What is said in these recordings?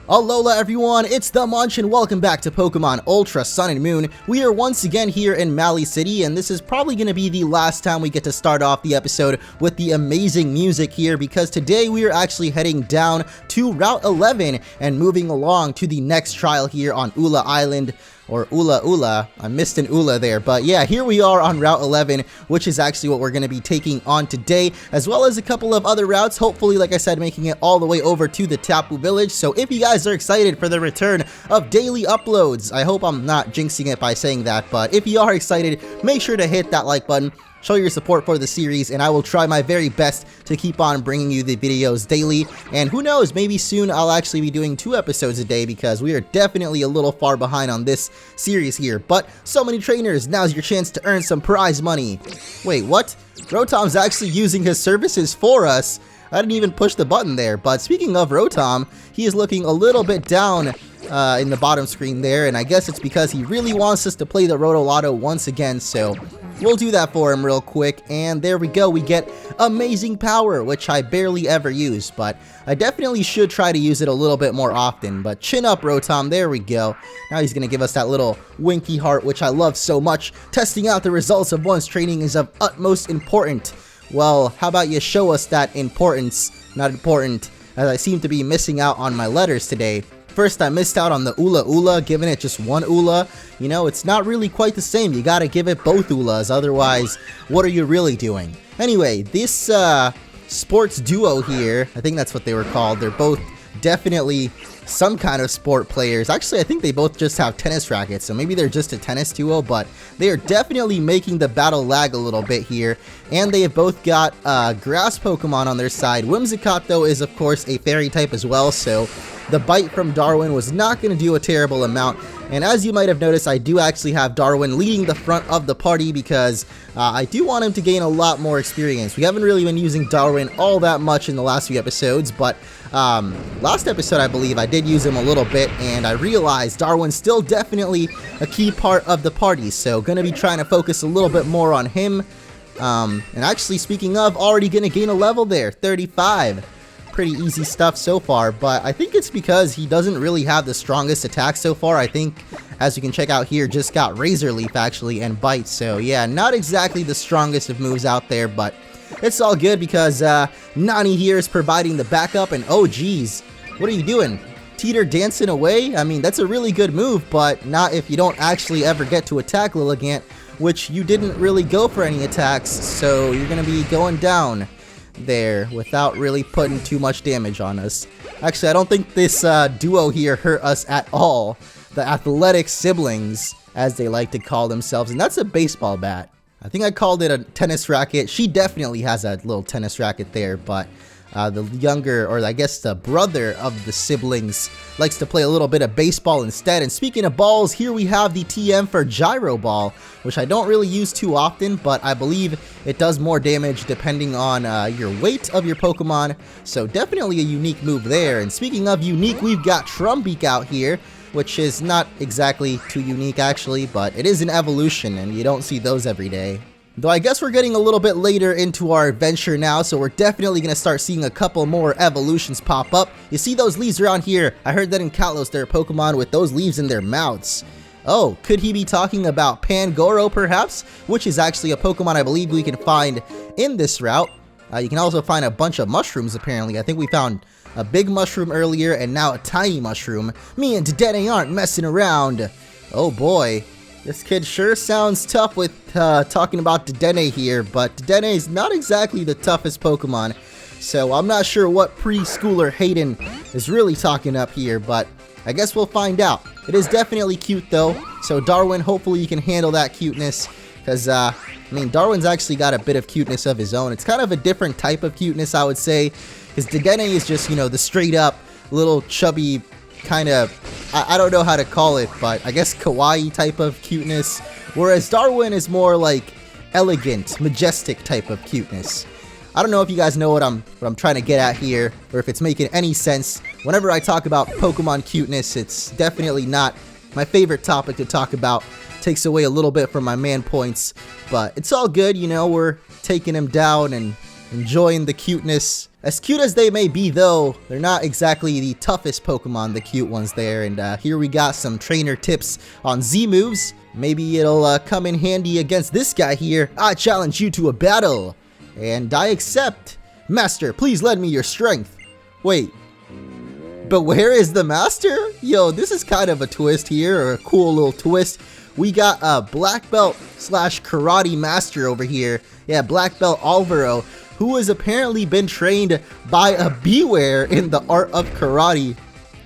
Alola everyone, it's the Munch and welcome back to Pokemon Ultra Sun and Moon. We are once again here in Mali City, and this is probably going to be the last time we get to start off the episode with the amazing music here, because today we are actually heading down to Route 11 and moving along to the next trial here on Ula Island. Or Ula. I missed an Ula there, but yeah, here we are on Route 11, which is actually what we're going to be taking on today, as well as a couple of other routes, hopefully, like I said, making it all the way over to the Taboo Village. So if you guys are excited for the return of daily uploads, I hope I'm not jinxing it by saying that, but if you are excited, make sure to hit that like button. Show your support for the series, and I will try my very best to keep on bringing you the videos daily. And who knows, maybe soon I'll actually be doing 2 episodes a day, because we are definitely a little far behind on this series here. But so many trainers, now's your chance to earn some prize money. Wait, what? Rotom's actually using his services for us. I didn't even push the button there. But speaking of Rotom, he is looking a little bit down in the bottom screen there, and I guess it's because he really wants us to play the Roto Lotto once again, so we'll do that for him real quick. And there we go, we get amazing power, which I barely ever use, but I definitely should try to use it a little bit more often. But chin up, Rotom, there we go. Now he's gonna give us that little winky heart, which I love so much. Testing out the results of one's training is of utmost importance. Well, how about you show us that importance? Not important, as I seem to be missing out on my letters today. First, I missed out on the Ula, giving it just one Ula. You know, it's not really quite the same. You gotta give it both Ulas, otherwise, what are you really doing? Anyway, this sports duo here, I think that's what they were called. They're both definitely some kind of sport players. Actually, I think they both just have tennis rackets, so maybe they're just a tennis duo, but they are definitely making the battle lag a little bit here. And they have both got grass Pokemon on their side. Whimsicott, though, is of course a fairy type as well, so the bite from Darwin was not going to do a terrible amount. And as you might have noticed, I do actually have Darwin leading the front of the party, because I do want him to gain a lot more experience. We haven't really been using Darwin all that much in the last few episodes, but last episode I believe I did use him a little bit, and I realized Darwin's still definitely a key part of the party, so gonna be trying to focus a little bit more on him. And actually, speaking of, already gonna gain a level there, 35. Pretty easy stuff so far, but I think it's because he doesn't really have the strongest attack so far. I think, as you can check out here, just got Razor Leaf actually and Bite, so yeah, not exactly the strongest of moves out there, but it's all good because Nani here is providing the backup. And oh geez, what are you doing? Teeter dancing away? I mean, that's a really good move, but not if you don't actually ever get to attack Lilligant, which you didn't really go for any attacks, so you're gonna be going down there without really putting too much damage on us. Actually, I don't think this duo here hurt us at all. The athletic siblings, as they like to call themselves, and that's a baseball bat. I think I called it a tennis racket. She definitely has a little tennis racket there, but the younger, or I guess the brother of the siblings, likes to play a little bit of baseball instead. And speaking of balls, here we have the Tm4 Gyro Ball, which I don't really use too often, but I believe it does more damage depending on your weight of your Pokemon, so definitely a unique move there. And speaking of unique, we've got Trumbeak out here, which is not exactly too unique actually, but it is an evolution, and you don't see those every day. Though I guess we're getting a little bit later into our adventure now, so we're definitely going to start seeing a couple more evolutions pop up. You see those leaves around here? I heard that in Kalos there are Pokemon with those leaves in their mouths. Oh, could he be talking about Pangoro perhaps? Which is actually a Pokemon I believe we can find in this route. You can also find a bunch of mushrooms apparently. I think we found a big mushroom earlier and now a tiny mushroom. Me and Dedenne aren't messing around. Oh boy. This kid sure sounds tough with talking about Dedenne here, but Dedenne is not exactly the toughest Pokemon, so I'm not sure what preschooler Hayden is really talking up here, but I guess we'll find out. It is definitely cute though, so Darwin, hopefully you can handle that cuteness, because I mean, Darwin's actually got a bit of cuteness of his own. It's kind of a different type of cuteness, I would say, because Dedenne is just, you know, the straight up little chubby kind of, I don't know how to call it, but I guess kawaii type of cuteness, whereas Darwin is more like elegant, majestic type of cuteness. I don't know if you guys know what I'm trying to get at here, or if it's making any sense. Whenever I talk about Pokemon cuteness, it's definitely not my favorite topic to talk about. Takes away a little bit from my man points, but it's all good, you know, we're taking him down and enjoying the cuteness As cute as they may be though, they're not exactly the toughest Pokemon, the cute ones there. And here we got some trainer tips on Z moves. Maybe it'll come in handy against this guy here. I challenge you to a battle. And I accept. Master, please lend me your strength. Wait. But where is the master? Yo, this is kind of a twist here, or a cool little twist. We got a black belt slash karate master over here. Yeah, black belt Alvaro, who has apparently been trained by a Beware in the art of karate.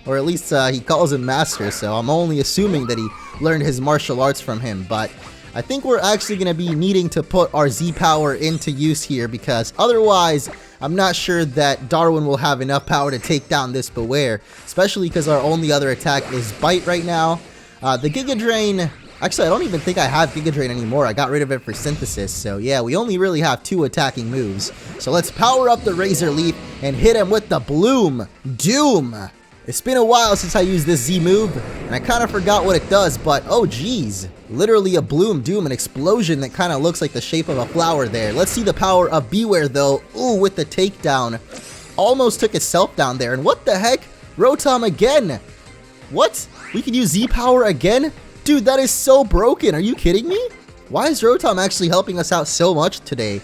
Or at least he calls him master, so I'm only assuming that he learned his martial arts from him. But I think we're actually going to be needing to put our Z power into use here, because otherwise I'm not sure that Darwin will have enough power to take down this Beware, especially because our only other attack is Bite right now. The Giga Drain, actually I don't even think I have Giga Drain anymore. I got rid of it for Synthesis, so yeah, we only really have 2 attacking moves. So let's power up the Razor Leaf and hit him with the Bloom Doom. It's been a while since I used this Z move, and I kind of forgot what it does, but oh geez. Literally a Bloom Doom, an explosion that kind of looks like the shape of a flower there. Let's see the power of Beware though. Ooh, with the takedown. Almost took itself down there, and what the heck? Rotom again! What? We can use Z power again? Dude, that is so broken, are you kidding me? Why is Rotom actually helping us out so much today?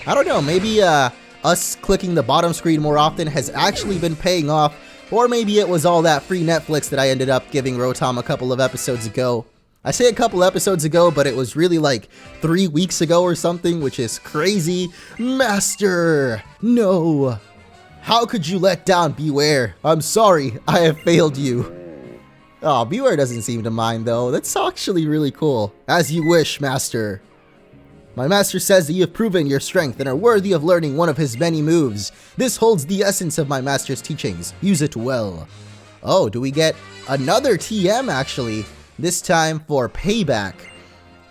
I don't know, maybe us clicking the bottom screen more often has actually been paying off. Or maybe it was all that free Netflix that I ended up giving Rotom a couple of episodes ago. I say a couple episodes ago, but it was really like 3 weeks ago or something, which is crazy. Master! No! How could you let down Beware? I'm sorry, I have failed you. Oh, Beware doesn't seem to mind though. That's actually really cool. As you wish, Master. My master says that you have proven your strength and are worthy of learning one of his many moves. This holds the essence of my master's teachings. Use it well. Oh, do we get another TM actually? This time for payback.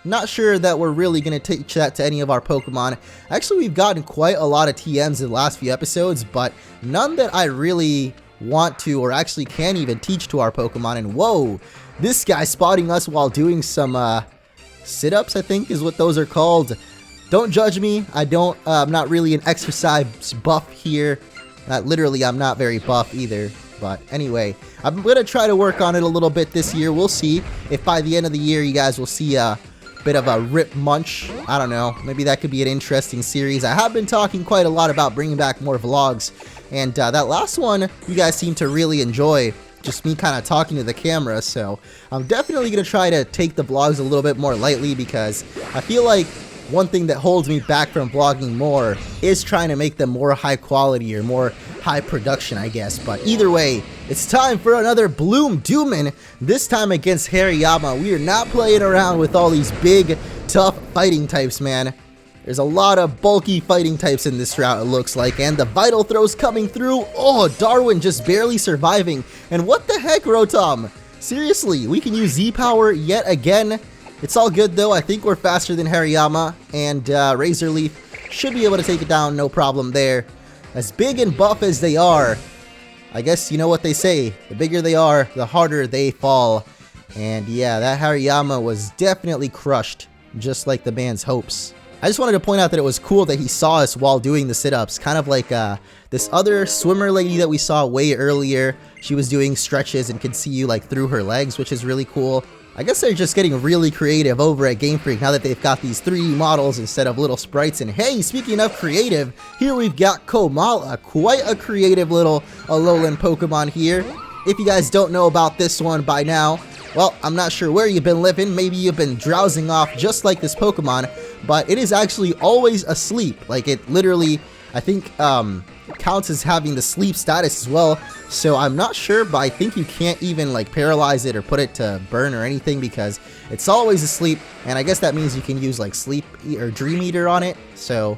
Not sure that we're really going to teach that to any of our Pokemon. Actually, we've gotten quite a lot of TMs in the last few episodes, but none that I really want to or actually can even teach to our Pokemon. And whoa, this guy spotting us while doing some sit-ups, I think is what those are called. Don't judge me. I'm not really an exercise buff here. Literally, I'm not very buff either. But anyway, I'm going to try to work on it a little bit this year. We'll see if by the end of the year you guys will see a bit of a Rip Munch. I don't know. Maybe that could be an interesting series. I have been talking quite a lot about bringing back more vlogs. And that last one, you guys seem to really enjoy. Just me kind of talking to the camera. So I'm definitely going to try to take the vlogs a little bit more lightly, because I feel like one thing that holds me back from vlogging more is trying to make them more high quality or more high production, I guess. But either way, it's time for another Bloom Doomin', this time against Hariyama. We are not playing around with all these big, tough fighting types, man. There's a lot of bulky fighting types in this route, it looks like, and the Vital Throw's coming through. Oh, Darwin just barely surviving. And what the heck, Rotom? Seriously, we can use Z-Power yet again. It's all good though. I think we're faster than Hariyama, and Razor Leaf should be able to take it down, no problem there. As big and buff as they are, I guess you know what they say, the bigger they are, the harder they fall. And yeah, that Hariyama was definitely crushed, just like the man's hopes. I just wanted to point out that it was cool that he saw us while doing the sit-ups, kind of like this other swimmer lady that we saw way earlier. She was doing stretches and could see you like through her legs, which is really cool. I guess they're just getting really creative over at Game Freak now that they've got these 3D models instead of little sprites. And hey, speaking of creative, here we've got Komala, quite a creative little Alolan Pokemon here. If you guys don't know about this one by now, well, I'm not sure where you've been living. Maybe you've been drowsing off just like this Pokemon, but it is actually always asleep. Like, it literally, I think, counts as having the sleep status as well. So I'm not sure, but I think you can't even like paralyze it or put it to burn or anything, because it's always asleep. And I guess that means you can use like Sleep or Dream Eater on it. So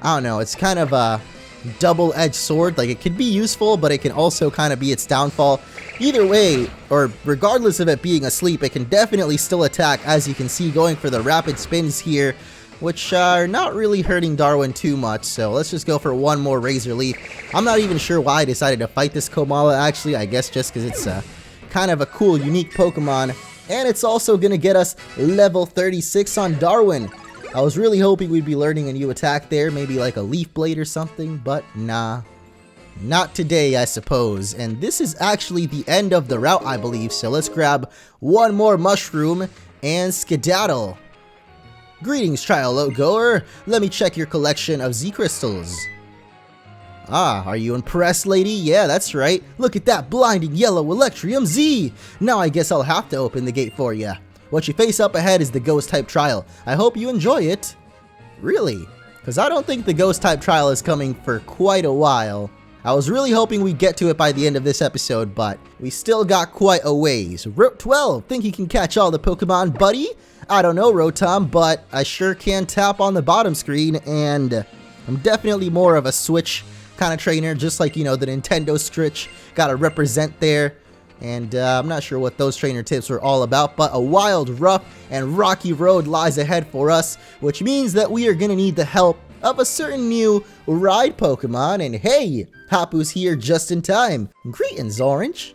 I don't know, it's kind of a double-edged sword. Like, it can be useful, but it can also kind of be its downfall. Either way, or regardless of it being asleep, it can definitely still attack, as you can see, going for the rapid spins here, which are not really hurting Darwin too much. So let's just go for one more Razor Leaf. I'm not even sure why I decided to fight this Komala, actually. I guess just because it's kind of a cool, unique Pokemon. And it's also going to get us level 36 on Darwin. I was really hoping we'd be learning a new attack there, maybe like a Leaf Blade or something, but nah. Not today, I suppose. And this is actually the end of the route, I believe. So let's grab one more mushroom and skedaddle. Greetings, trial goer. Let me check your collection of Z crystals. Ah, are you impressed, lady? Yeah, that's right. Look at that blinding yellow Electrium Z! Now I guess I'll have to open the gate for ya. What you face up ahead is the Ghost-type trial. I hope you enjoy it. Really? Because I don't think the Ghost-type trial is coming for quite a while. I was really hoping we'd get to it by the end of this episode, but we still got quite a ways. Route 12, think you can catch all the Pokemon, buddy? I don't know, Rotom, but I sure can tap on the bottom screen, and I'm definitely more of a Switch kind of trainer, just like, you know, the Nintendo Switch. Gotta represent there. And I'm not sure what those trainer tips were all about, but a wild, rough, and rocky road lies ahead for us, which means that we are gonna need the help of a certain new ride Pokemon. And hey, Hapu's here just in time. Greetings, Orange.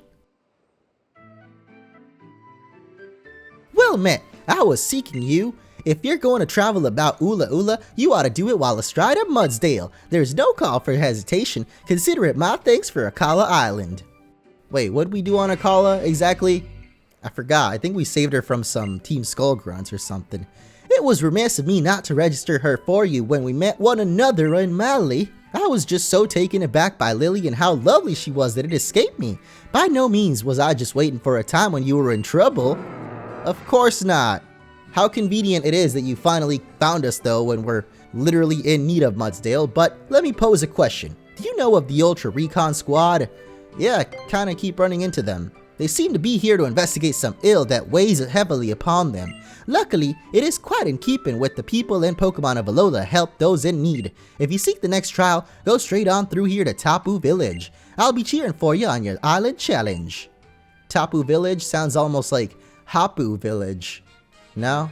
Well met, I was seeking you. If you're going to travel about Ula Ula, you ought to do it while astride of Mudsdale. There's no call for hesitation. Consider it my thanks for Akala Island. Wait, what did we do on Akala exactly? I forgot. I think we saved her from some Team Skull grunts or something. It was remiss of me not to register her for you when we met one another in Mali. I was just so taken aback by Lily and how lovely she was that it escaped me. By no means was I just waiting for a time when you were in trouble. Of course not. How convenient it is that you finally found us though when we're literally in need of Mudsdale, but let me pose a question. Do you know of the Ultra Recon Squad? Yeah, kinda keep running into them. They seem to be here to investigate some ill that weighs heavily upon them. Luckily, it is quite in keeping with the people and Pokemon of Alola help those in need. If you seek the next trial, go straight on through here to Taboo Village. I'll be cheering for you on your island challenge. Taboo Village sounds almost like Hapu Village. No?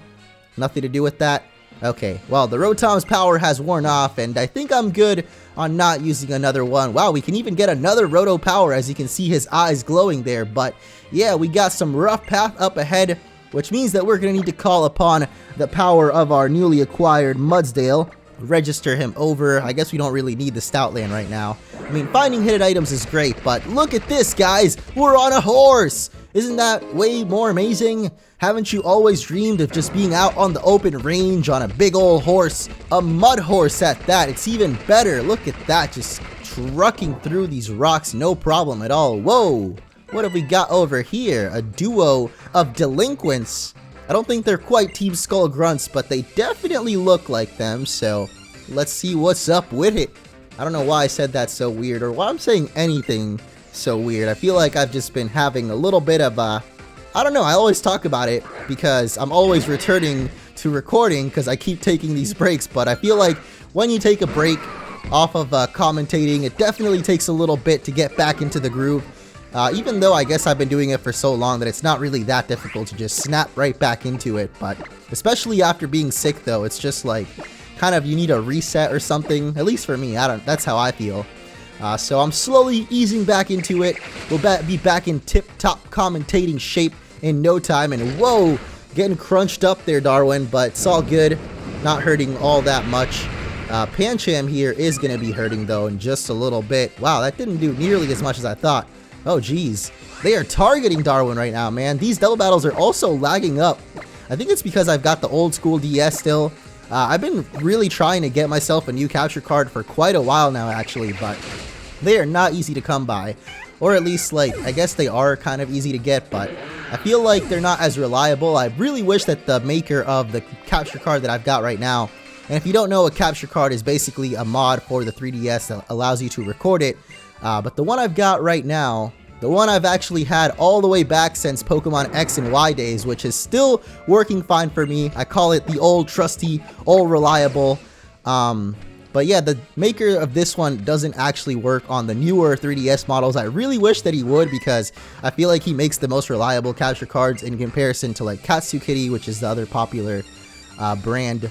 Nothing to do with that? Okay, well, the Rotom's power has worn off, and I think I'm good on not using another one. Wow, we can even get another Roto power, as you can see his eyes glowing there. But yeah, we got some rough path up ahead, which means that we're going to need to call upon the power of our newly acquired Mudsdale. Register him over. I guess we don't really need the Stoutland right now. I mean, finding hidden items is great, but look at this, guys! We're on a horse! Isn't that way more amazing? Haven't you always dreamed of just being out on the open range on a big old horse? A mud horse at that. It's even better. Look at that, just trucking through these rocks, no problem at all. Whoa! What have we got over here? A duo of delinquents. I don't think they're quite Team Skull grunts, but they definitely look like them, so let's see what's up with it. I don't know why I said that so weird, or why I'm saying anything so weird. I feel like I've just been having a little bit of I don't know, I always talk about it because I'm always returning to recording because I keep taking these breaks, but I feel like when you take a break off of commentating, it definitely takes a little bit to get back into the groove. Even though I guess I've been doing it for so long that it's not really that difficult to just snap right back into it, but especially after being sick though, it's just like kind of you need a reset or something, at least for me. That's how I feel. So I'm slowly easing back into it. We'll be back in tip-top commentating shape in no time. And whoa, getting crunched up there, Darwin, but it's all good. Not hurting all that much. Pancham here is going to be hurting, though, in just a little bit. Wow, that didn't do nearly as much as I thought. Oh, geez. They are targeting Darwin right now, man. These double battles are also lagging up. I think it's because I've got the old school DS still. I've been really trying to get myself a new capture card for quite a while now, actually, but they are not easy to come by. Or at least, like, I guess they are kind of easy to get, but I feel like they're not as reliable. I really wish that the maker of the capture card that I've got right now, and if you don't know, a capture card is basically a mod for the 3DS that allows you to record it, but the one I've got right now, the one I've actually had all the way back since Pokemon X and Y days, which is still working fine for me. I call it the old trusty, old reliable. But yeah, the maker of this one doesn't actually work on the newer 3DS models. I really wish that he would because I feel like he makes the most reliable capture cards in comparison to like Katsukity, which is the other popular brand.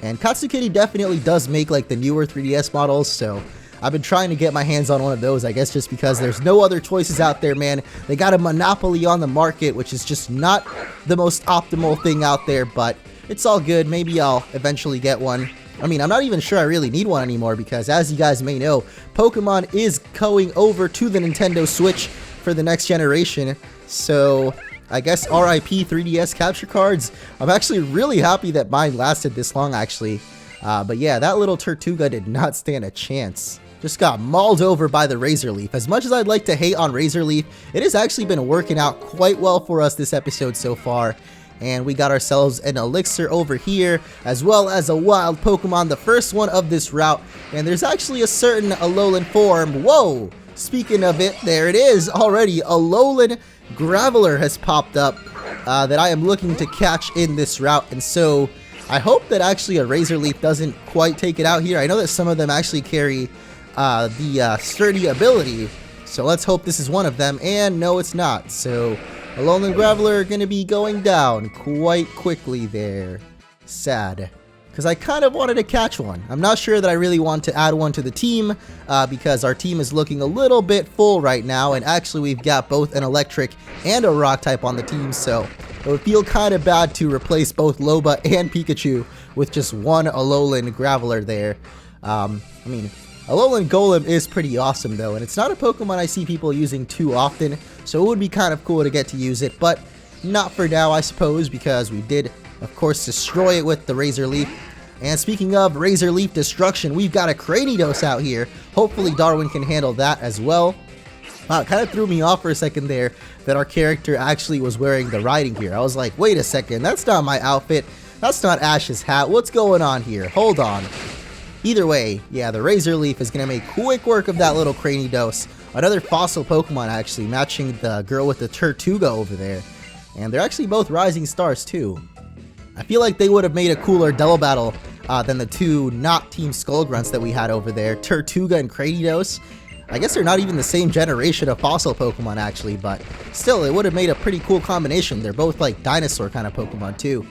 And Katsukity definitely does make like the newer 3DS models, so I've been trying to get my hands on one of those, I guess just because there's no other choices out there, man. They got a monopoly on the market, which is just not the most optimal thing out there, but it's all good. Maybe I'll eventually get one. I mean, I'm not even sure I really need one anymore because, as you guys may know, Pokemon is going over to the Nintendo Switch for the next generation. So I guess RIP 3DS capture cards. I'm actually really happy that mine lasted this long, actually. But yeah, that little Tortuga did not stand a chance. Just got mauled over by the Razor Leaf. As much as I'd like to hate on Razor Leaf, it has actually been working out quite well for us this episode so far. And we got ourselves an Elixir over here, as well as a wild Pokemon, the first one of this route. And there's actually a certain Alolan form. Whoa! Speaking of it, there it is already. Alolan Graveler has popped up that I am looking to catch in this route. And so I hope that actually a Razor Leaf doesn't quite take it out here. I know that some of them actually carry the sturdy ability. So let's hope this is one of them. And no, it's not. So Alolan Graveler gonna be going down quite quickly there. Sad. Because I kind of wanted to catch one. I'm not sure that I really want to add one to the team because our team is looking a little bit full right now. And actually we've got both an electric and a rock type on the team. So it would feel kind of bad to replace both Loba and Pikachu with just one Alolan Graveler there. I mean, Alolan Golem is pretty awesome though, and it's not a Pokemon I see people using too often, so it would be kind of cool to get to use it, but not for now I suppose, because we did of course destroy it with the Razor Leaf. And speaking of Razor Leaf destruction, we've got a Cranidos out here. Hopefully Darwin can handle that as well. Wow, it kind of threw me off for a second there that our character actually was wearing the riding gear. I was like, wait a second, that's not my outfit, that's not Ash's hat, what's going on here? Hold on. Either way, yeah, the Razor Leaf is going to make quick work of that little Cranidos. Another fossil Pokemon, actually, matching the girl with the Tortuga over there. And they're actually both rising stars, too. I feel like they would have made a cooler double battle than the two not Team Skullgrunts that we had over there, Tortuga and Cranidos. I guess they're not even the same generation of fossil Pokemon, actually, but still, it would have made a pretty cool combination. They're both like dinosaur kind of Pokemon, too.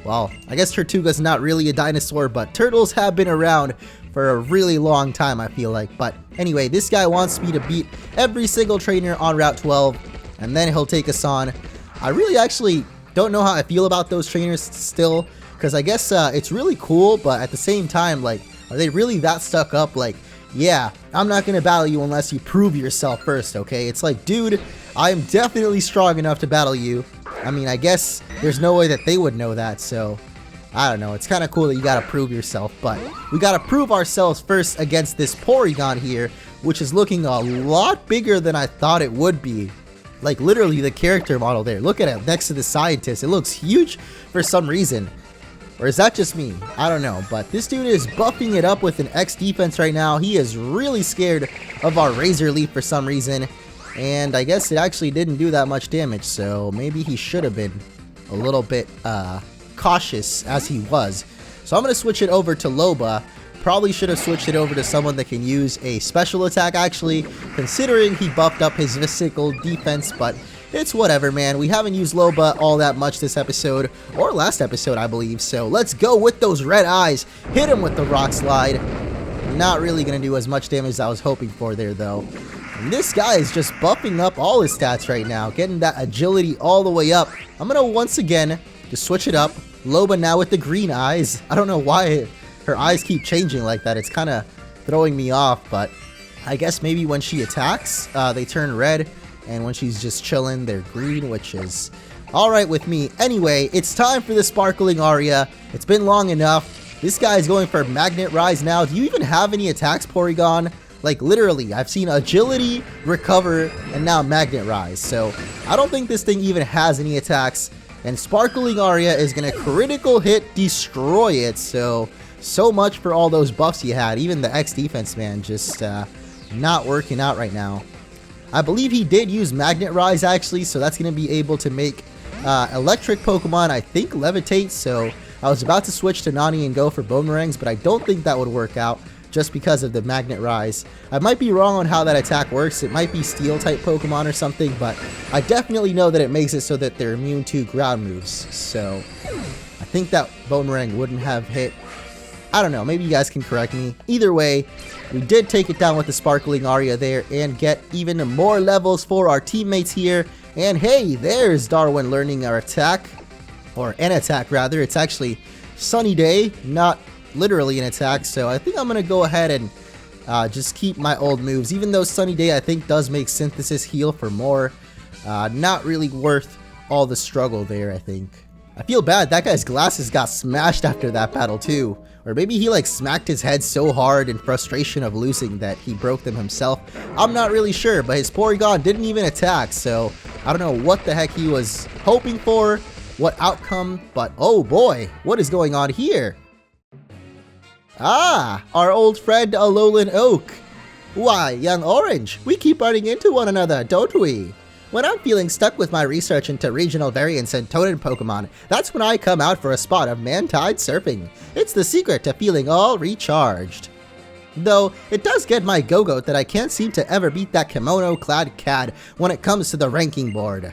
Well, I guess Tortuga's not really a dinosaur, but turtles have been around for a really long time, I feel like. But anyway, this guy wants me to beat every single trainer on Route 12, and then he'll take us on. I really actually don't know how I feel about those trainers still, because I guess it's really cool, but at the same time, like, are they really that stuck up? Like, yeah, I'm not going to battle you unless you prove yourself first, okay? It's like, dude, I am definitely strong enough to battle you. I mean, I guess there's no way that they would know that, so I don't know. It's kind of cool that you gotta prove yourself, but we gotta prove ourselves first against this Porygon here, which is looking a lot bigger than I thought it would be. Like, literally the character model there. Look at it next to the scientist. It looks huge for some reason. Or is that just me? I don't know, but this dude is buffing it up with an X defense right now. He is really scared of our Razor Leaf for some reason. And I guess it actually didn't do that much damage, so maybe he should have been a little bit cautious as he was. So I'm going to switch it over to Loba. Probably should have switched it over to someone that can use a special attack, actually, considering he buffed up his physical defense, but it's whatever, man. We haven't used Loba all that much this episode, or last episode, I believe, so let's go with those red eyes. Hit him with the Rockslide. Not really going to do as much damage as I was hoping for there, though. And this guy is just buffing up all his stats right now, getting that agility all the way up. I'm going to once again just switch it up. Loba now with the green eyes. I don't know why her eyes keep changing like that. It's kind of throwing me off, but I guess maybe when she attacks, they turn red, and when she's just chilling, they're green, which is alright with me. Anyway, it's time for the Sparkling Aria. It's been long enough. This guy is going for Magnet Rise now. Do you even have any attacks, Porygon? Like, literally, I've seen Agility, Recover, and now Magnet Rise. So, I don't think this thing even has any attacks. And Sparkling Aria is going to critical hit destroy it. So much for all those buffs you had. Even the X defense, man, just not working out right now. I believe he did use Magnet Rise, actually. So that's going to be able to make electric Pokemon, I think, levitate. So I was about to switch to Nani and go for Boomerangs, but I don't think that would work out, just because of the Magnet Rise. I might be wrong on how that attack works. It might be Steel type Pokemon or something, but I definitely know that it makes it so that they're immune to ground moves. So I think that Boomerang wouldn't have hit. I don't know, maybe you guys can correct me. Either way, we did take it down with the Sparkling Aria there and get even more levels for our teammates here. And hey, there's Darwin learning our attack, or an attack rather. It's actually Sunny Day, not literally an attack, so I think I'm gonna go ahead and just keep my old moves, even though Sunny Day I think does make Synthesis heal for more. Not really worth all the struggle there, I think. I feel bad, that guy's glasses got smashed after that battle too. Or maybe he like smacked his head so hard in frustration of losing that he broke them himself. I'm not really sure, but his Porygon didn't even attack, so I don't know what the heck he was hoping for, what outcome, but oh boy, what is going on here? Ah, our old friend Alolan Oak. Why, young Orange, we keep running into one another, don't we? When I'm feeling stuck with my research into regional variants and totem Pokemon, that's when I come out for a spot of man-tide surfing. It's the secret to feeling all recharged. Though, it does get my go-goat that I can't seem to ever beat that kimono-clad cad when it comes to the ranking board.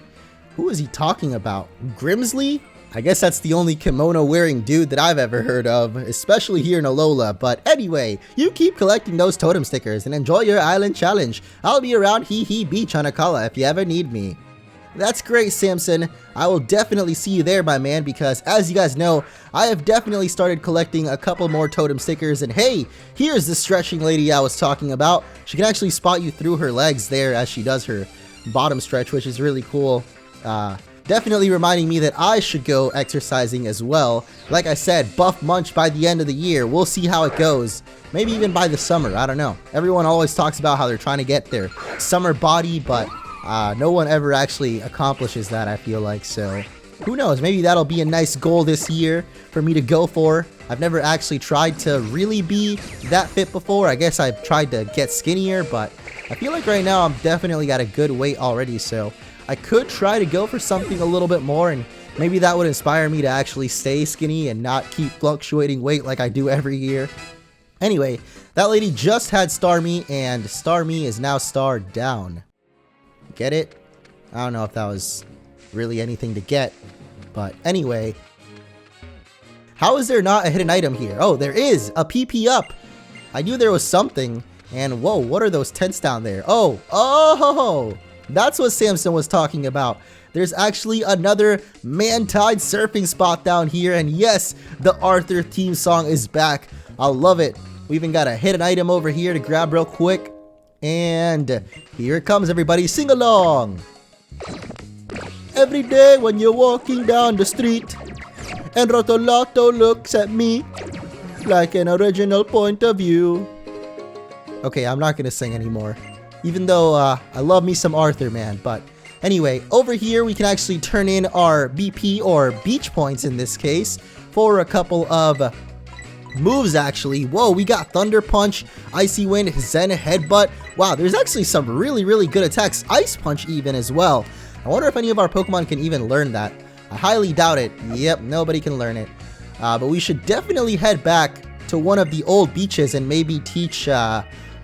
Who is he talking about? Grimsley? I guess that's the only kimono-wearing dude that I've ever heard of, especially here in Alola, but anyway, you keep collecting those totem stickers and enjoy your island challenge. I'll be around Hee Hee Beach on Akala if you ever need me. That's great, Samson. I will definitely see you there, my man, because as you guys know, I have definitely started collecting a couple more totem stickers, and hey, here's the stretching lady I was talking about. She can actually spot you through her legs there as she does her bottom stretch, which is really cool. Definitely reminding me that I should go exercising as well. Like I said, buff Munch by the end of the year. We'll see how it goes. Maybe even by the summer, I don't know. Everyone always talks about how they're trying to get their summer body, but no one ever actually accomplishes that, I feel like, so who knows, maybe that'll be a nice goal this year for me to go for. I've never actually tried to really be that fit before. I guess I've tried to get skinnier, but I feel like right now I'm definitely got a good weight already, so I could try to go for something a little bit more, and maybe that would inspire me to actually stay skinny and not keep fluctuating weight like I do every year. Anyway, that lady just had Starmie, and Starmie is now starred down. Get it? I don't know if that was really anything to get, but anyway. How is there not a hidden item here? Oh, there is! A PP up! I knew there was something, and whoa, what are those tents down there? Oh! That's what Samson was talking about. There's actually another man-tide surfing spot down here, and yes, the Arthur theme song is back. I love it. We even got a hidden item over here to grab real quick. And here it comes, everybody. Sing along. Every day when you're walking down the street and Rotolato looks at me like an original point of view. Okay, I'm not gonna sing anymore. Even though I love me some Arthur, man. But anyway, over here we can actually turn in our BP, or beach points in this case, for a couple of moves actually. Whoa, we got Thunder Punch, Icy Wind, Zen Headbutt. Wow, there's actually some really good attacks. Ice Punch even as well. I wonder if any of our Pokemon can even learn that. I highly doubt it. Yep, nobody can learn it. But we should definitely head back to one of the old beaches and maybe teach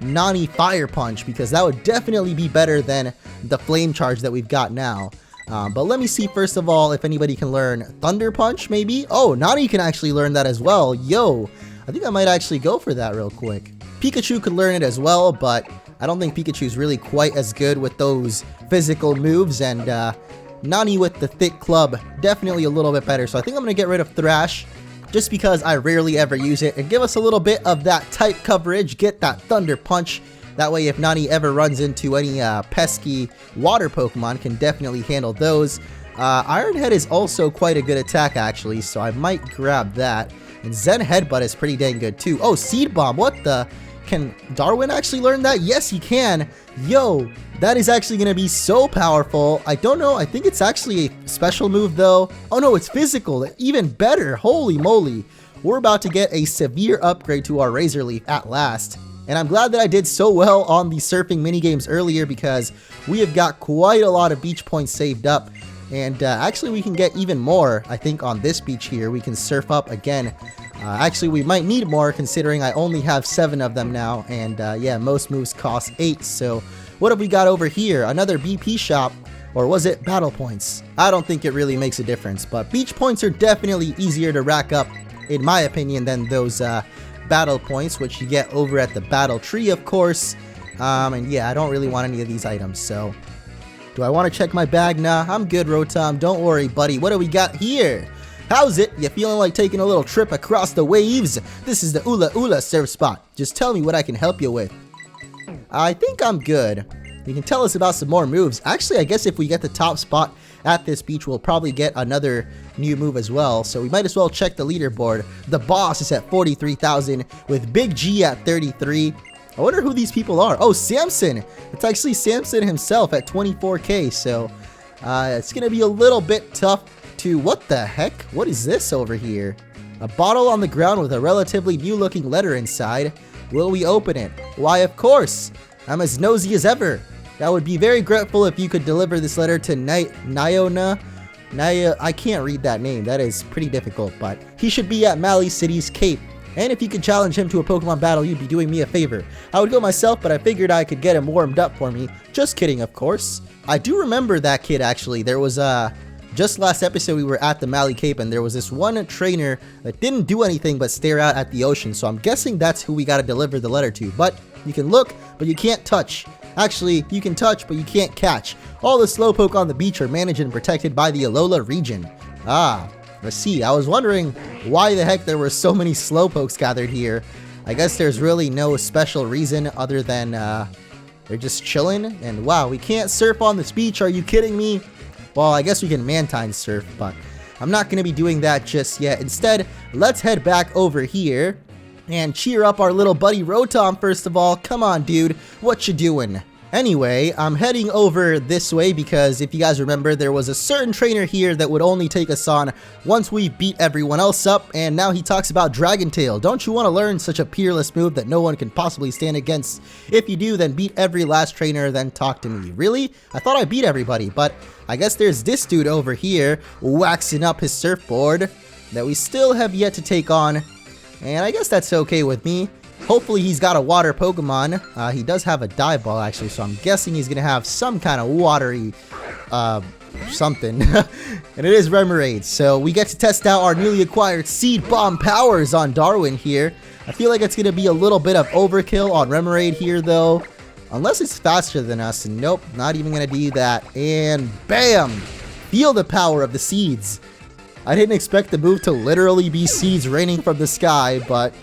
Nani Fire Punch, because that would definitely be better than the Flame Charge that we've got now. But let me see first of all if anybody can learn Thunder Punch maybe. Oh, Nani can actually learn that as well. Yo, I think I might actually go for that real quick. Pikachu could learn it as well, but I don't think Pikachu's really quite as good with those physical moves, and Nani with the thick club, definitely a little bit better. So I think I'm going to get rid of Thrash, just because I rarely ever use it, and give us a little bit of that type coverage, get that Thunder Punch. That way if Nani ever runs into any pesky water Pokemon, can definitely handle those. Iron Head is also quite a good attack actually, so I might grab that. And Zen Headbutt is pretty dang good too. Oh, Seed Bomb, what the? Can Darwin actually learn that? Yes, he can. Yo, that is actually going to be so powerful. I don't know. I think it's actually a special move, though. Oh, no, it's physical. Even better. Holy moly. We're about to get a severe upgrade to our Razor Leaf at last. And I'm glad that I did so well on the surfing minigames earlier, because we have got quite a lot of beach points saved up. And actually, we can get even more, I think, on this beach here. We can surf up again. Actually, we might need more, considering I only have 7 of them now. And yeah, most moves cost 8. So what have we got over here? Another BP shop. Or was it battle points? I don't think it really makes a difference. But beach points are definitely easier to rack up, in my opinion, than those battle points, which you get over at the battle tree, of course. And yeah, I don't really want any of these items, so... Do I want to check my bag? Nah, I'm good, Rotom. Don't worry, buddy. What do we got here? How's it? You feeling like taking a little trip across the waves? This is the Ula Ula surf spot. Just tell me what I can help you with. I think I'm good. You can tell us about some more moves. Actually, I guess if we get the top spot at this beach, we'll probably get another new move as well. So we might as well check the leaderboard. The boss is at 43,000 with Big G at 33. I wonder who these people are. Oh, Samson. It's actually Samson himself at 24K. So it's going to be a little bit tough to... What the heck? What is this over here? A bottle on the ground with a relatively new looking letter inside. Will we open it? Why, of course. I'm as nosy as ever. I would be very grateful if you could deliver this letter to Naya. I can't read that name. That is pretty difficult, but he should be at Mali City's Cape. And if you could challenge him to a Pokemon battle, you'd be doing me a favor. I would go myself, but I figured I could get him warmed up for me. Just kidding, of course. I do remember that kid, actually. There was just last episode we were at the Mali Cape, and there was this one trainer that didn't do anything but stare out at the ocean. So I'm guessing that's who we gotta deliver the letter to. But you can look, but you can't touch. Actually, you can touch, but you can't catch. All the Slowpoke on the beach are managed and protected by the Alola region. Ah, let's see. I was wondering why the heck there were so many Slowpokes gathered here. I guess there's really no special reason other than they're just chilling. And wow, we can't surf on this beach. Are you kidding me? Well, I guess we can Mantine surf, but I'm not going to be doing that just yet. Instead, let's head back over here and cheer up our little buddy Rotom first of all. Come on, dude. What you doing? Anyway, I'm heading over this way because if you guys remember, there was a certain trainer here that would only take us on once we beat everyone else up, and now he talks about Dragon Tail. Don't you want to learn such a peerless move that no one can possibly stand against? If you do, then beat every last trainer, then talk to me. Really? I thought I beat everybody, but I guess there's this dude over here waxing up his surfboard that we still have yet to take on, and I guess that's okay with me. Hopefully he's got a water Pokemon. He does have a dive ball actually, so I'm guessing he's gonna have some kind of watery something. And it is Remoraid, so we get to test out our newly acquired Seed Bomb powers on Darwin here. I feel like it's gonna be a little bit of overkill on Remoraid here though, unless it's faster than us, and nope, not even gonna do that. And bam! Feel the power of the seeds. I didn't expect the move to literally be seeds raining from the sky, but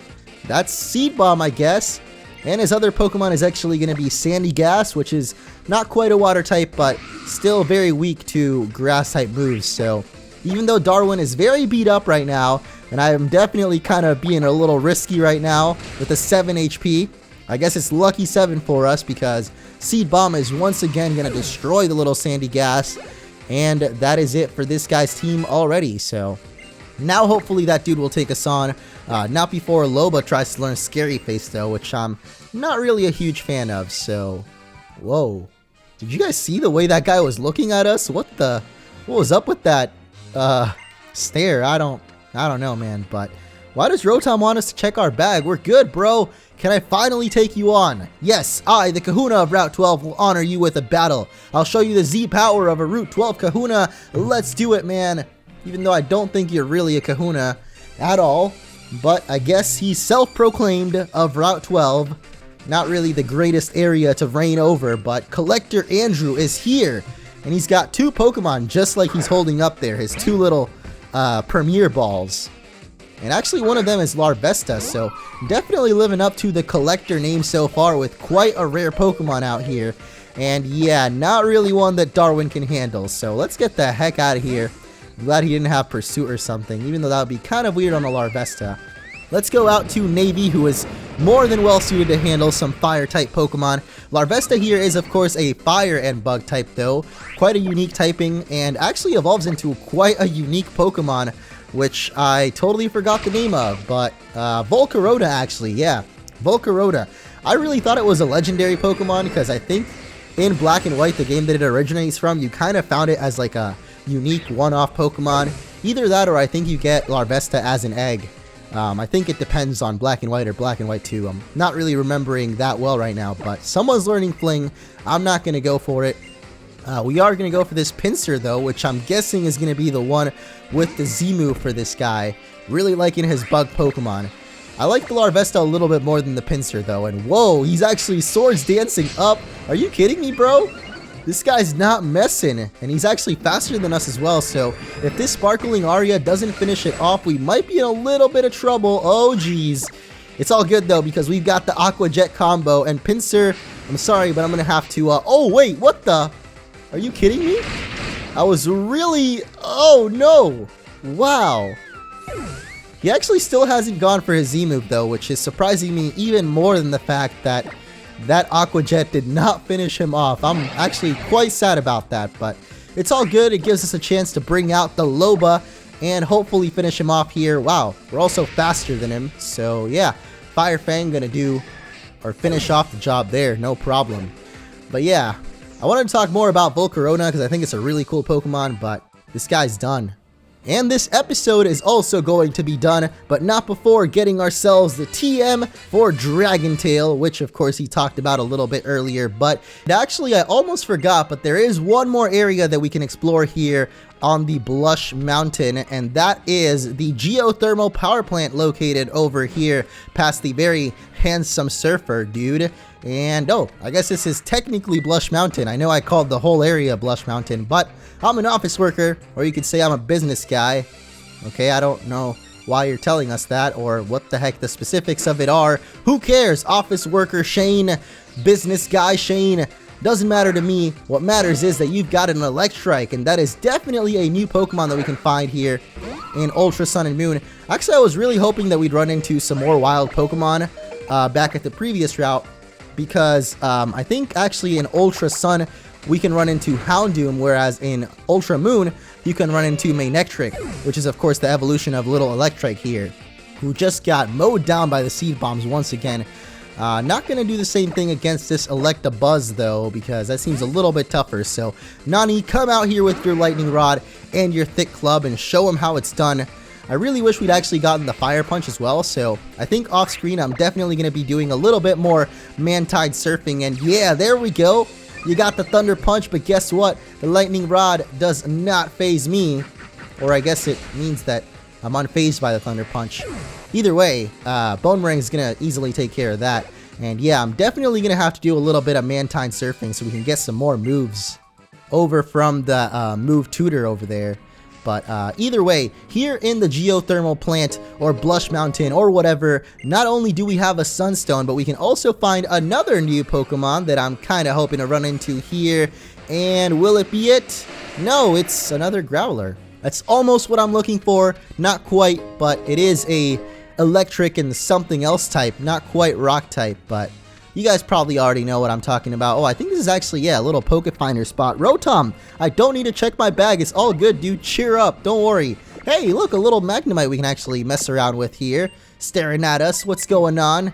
that's Seed Bomb, I guess. And his other Pokemon is actually going to be Sandy Gas, which is not quite a water type, but still very weak to grass type moves. So even though Darwin is very beat up right now, and I am definitely kind of being a little risky right now with a 7 HP, I guess it's lucky 7 for us because Seed Bomb is once again going to destroy the little Sandy Gas. And that is it for this guy's team already. So now hopefully that dude will take us on. Not before Loba tries to learn Scary Face though, which I'm not really a huge fan of. So, whoa. Did you guys see the way that guy was looking at us? What was up with that stare? I don't know, man. But why does Rotom want us to check our bag? We're good, bro. Can I finally take you on? Yes, I, the Kahuna of Route 12, will honor you with a battle. I'll show you the Z power of a Route 12 Kahuna. Let's do it, man. Even though I don't think you're really a Kahuna at all. But I guess he's self-proclaimed of Route 12. Not really the greatest area to reign over, but Collector Andrew is here. And he's got 2 Pokemon just like he's holding up there. His 2 little Premier Balls. And actually one of them is Larvesta, so definitely living up to the Collector name so far with quite a rare Pokemon out here. And yeah, not really one that Darwin can handle. So let's get the heck out of here. I'm glad he didn't have Pursuit or something, even though that would be kind of weird on a Larvesta. Let's go out to Navy, who is more than well suited to handle some fire-type Pokemon. Larvesta here is, of course, a fire and bug type, though. Quite a unique typing, and actually evolves into quite a unique Pokemon, which I totally forgot the name of, but Volcarona, actually, yeah. Volcarona. I really thought it was a legendary Pokemon, because I think in Black and White, the game that it originates from, you kind of found it as like a unique one-off Pokemon. Either that or I think you get Larvesta as an egg. I think it depends on Black and White or Black and White 2. I'm not really remembering that well right now, but someone's learning Fling. I'm not going to go for it. We are going to go for this Pinsir though, which I'm guessing is going to be the one with the Z move for this guy. Really liking his bug Pokemon. I like the Larvesta a little bit more than the Pinsir though, and whoa, he's actually swords dancing up. Are you kidding me, bro? This guy's not messing, and he's actually faster than us as well, so if this Sparkling Aria doesn't finish it off, we might be in a little bit of trouble. Oh, geez. It's all good, though, because we've got the Aqua Jet combo, and Pinsir, I'm sorry, but I'm going to have to, oh, wait, what the? Are you kidding me? I was really, oh, no. Wow. He actually still hasn't gone for his Z-move, though, which is surprising me even more than the fact that that Aqua Jet did not finish him off. I'm actually quite sad about that, but it's all good. It gives us a chance to bring out the Loba and hopefully finish him off here. Wow, we're also faster than him, so yeah, Fire Fang gonna do or finish off the job there, no problem. But yeah, I wanted to talk more about Volcarona because I think it's a really cool Pokemon, but this guy's done. And this episode is also going to be done, but not before getting ourselves the Tm4 Dragon Tail, which of course he talked about a little bit earlier, but actually I almost forgot, but there is one more area that we can explore here on the Blush Mountain, and that is the Geothermal power plant located over here past the very handsome surfer dude. And oh, I guess this is technically Blush Mountain. I know I called the whole area Blush Mountain, but I'm an office worker, or you could say I'm a business guy. Okay, I don't know why you're telling us that, or what the heck the specifics of it are. Who cares? Office worker Shane, business guy Shane. Doesn't matter to me. What matters is that you've got an Electrike, and that is definitely a new Pokemon that we can find here in Ultra Sun and Moon. Actually, I was really hoping that we'd run into some more wild Pokemon back at the previous route, because I think actually in Ultra Sun we can run into Houndoom, whereas in Ultra Moon you can run into Manectric, which is of course the evolution of Little Electrike here, who just got mowed down by the Seed Bombs once again. Not going to do the same thing against this Electabuzz though, because that seems a little bit tougher. So Nani, come out here with your Lightning Rod and your Thick Club and show him how it's done. I really wish we'd actually gotten the Fire Punch as well, so I think off screen I'm definitely going to be doing a little bit more Mantide surfing, and yeah, there we go. You got the Thunder Punch, but guess what? The Lightning Rod does not phase me, or I guess it means that I'm unfazed by the Thunder Punch. Either way, Bonemerang is going to easily take care of that, and yeah, I'm definitely going to have to do a little bit of Mantide surfing so we can get some more moves over from the move tutor over there. But either way, here in the Geothermal plant or Blush Mountain or whatever, not only do we have a Sunstone, but we can also find another new Pokemon that I'm kind of hoping to run into here. And will it be it? No, it's another Growler. That's almost what I'm looking for. Not quite, but it is a electric and something else type. Not quite rock type, but you guys probably already know what I'm talking about. Oh, I think this is actually, yeah, a little Pokefinder spot. Rotom, I don't need to check my bag. It's all good, dude. Cheer up. Don't worry. Hey, look, a little Magnemite we can actually mess around with here. Staring at us. What's going on?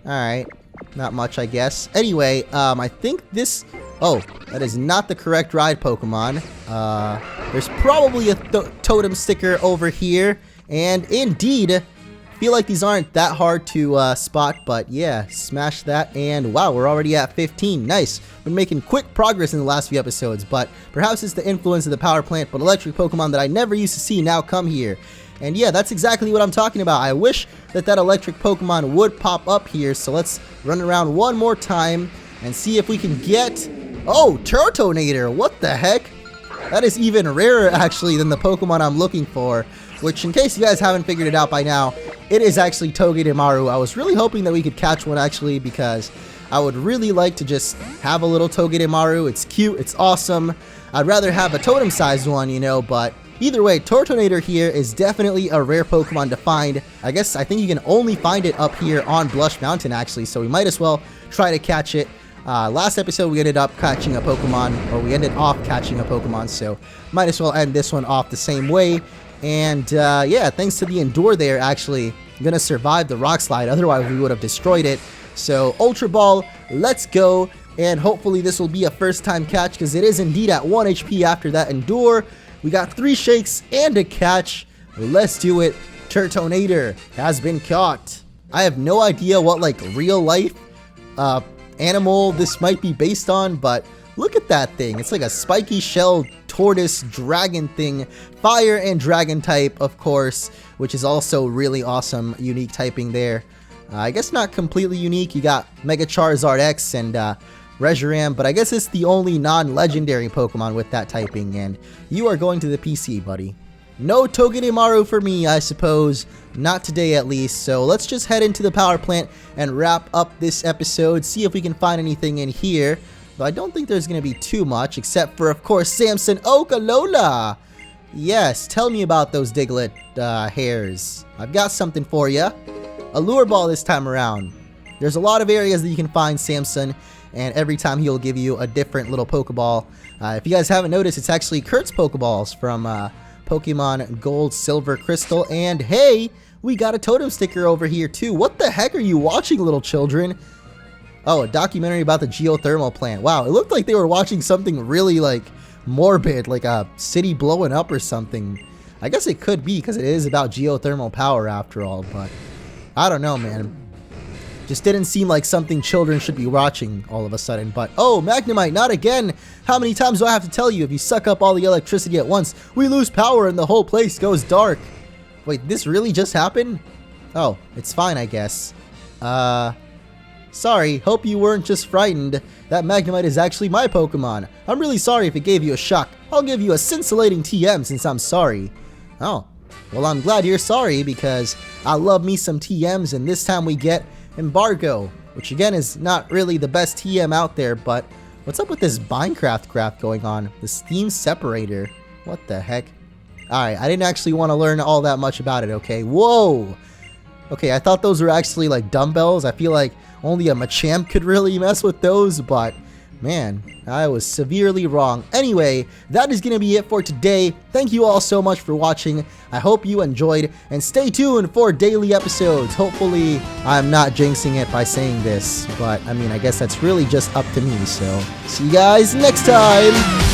Alright. Not much, I guess. Anyway, I think this... Oh, that is not the correct ride Pokemon. There's probably a totem sticker over here. And indeed... feel like these aren't that hard to spot, but yeah, smash that, and wow, we're already at 15. Nice. Been making quick progress in the last few episodes, but perhaps it's the influence of the power plant, but electric Pokemon that I never used to see now come here. And yeah, that's exactly what I'm talking about. I wish that electric Pokemon would pop up here, so let's run around one more time and see if we can get... Oh, Turtonator, what the heck? That is even rarer actually than the Pokemon I'm looking for, which in case you guys haven't figured it out by now, it is actually Togedemaru. I was really hoping that we could catch one actually, because I would really like to just have a little Togedemaru. It's cute, it's awesome. I'd rather have a totem-sized one, you know, but either way, Tortonator here is definitely a rare Pokemon to find. I think you can only find it up here on Blush Mountain actually, so we might as well try to catch it. Last episode we ended up catching a Pokemon, or we ended off catching a Pokemon, so might as well end this one off the same way. And yeah, thanks to the Endure there, actually, I'm gonna survive the Rockslide, otherwise we would have destroyed it. So Ultra Ball, let's go, and hopefully this will be a first time catch, because it is indeed at 1 HP after that Endure. We got 3 shakes and a catch. Let's do it. Turtonator has been caught. I have no idea what like real life animal this might be based on, but look at that thing. It's like a spiky shell tortoise dragon thing. Fire and dragon type, of course, which is also really awesome. Unique typing there. I guess not completely unique. You got Mega Charizard X and Reshiram, but I guess it's the only non-legendary Pokemon with that typing, and you are going to the PC, buddy. No Togedemaru for me, I suppose. Not today, at least. So let's just head into the power plant and wrap up this episode, see if we can find anything in here. But I don't think there's going to be too much, except for, of course, Samson Okalola. Yes, tell me about those Diglett hairs. I've got something for you. A lure ball this time around. There's a lot of areas that you can find Samson, and every time he'll give you a different little Pokeball. If you guys haven't noticed, it's actually Kurt's Pokeballs from Pokemon Gold, Silver, Crystal, and hey, we got a totem sticker over here too. What the heck are you watching, little children? Oh, a documentary about the geothermal plant. Wow, it looked like they were watching something really like morbid, like a city blowing up or something. I guess it could be because it is about geothermal power after all, but I don't know, man. Just didn't seem like something children should be watching all of a sudden. But oh, Magnemite, not again. How many times do I have to tell you, if you suck up all the electricity at once, we lose power and the whole place goes dark? Wait, this really just happened? Oh, it's fine, I guess. Sorry, hope you weren't just frightened. That Magnemite is actually my Pokemon. I'm really sorry if it gave you a shock. I'll give you a scintillating TM since I'm sorry. Oh, well, I'm glad you're sorry because I love me some TMs, and this time we get Embargo, which again is not really the best TM out there, but what's up with this Minecraft craft going on? The Steam Separator. What the heck? Alright, I didn't actually want to learn all that much about it, okay? Whoa! Okay, I thought those were actually like dumbbells. I feel like only a Machamp could really mess with those, but man, I was severely wrong. Anyway, that is going to be it for today. Thank you all so much for watching. I hope you enjoyed, and stay tuned for daily episodes. Hopefully, I'm not jinxing it by saying this, but I mean, I guess that's really just up to me. So, see you guys next time!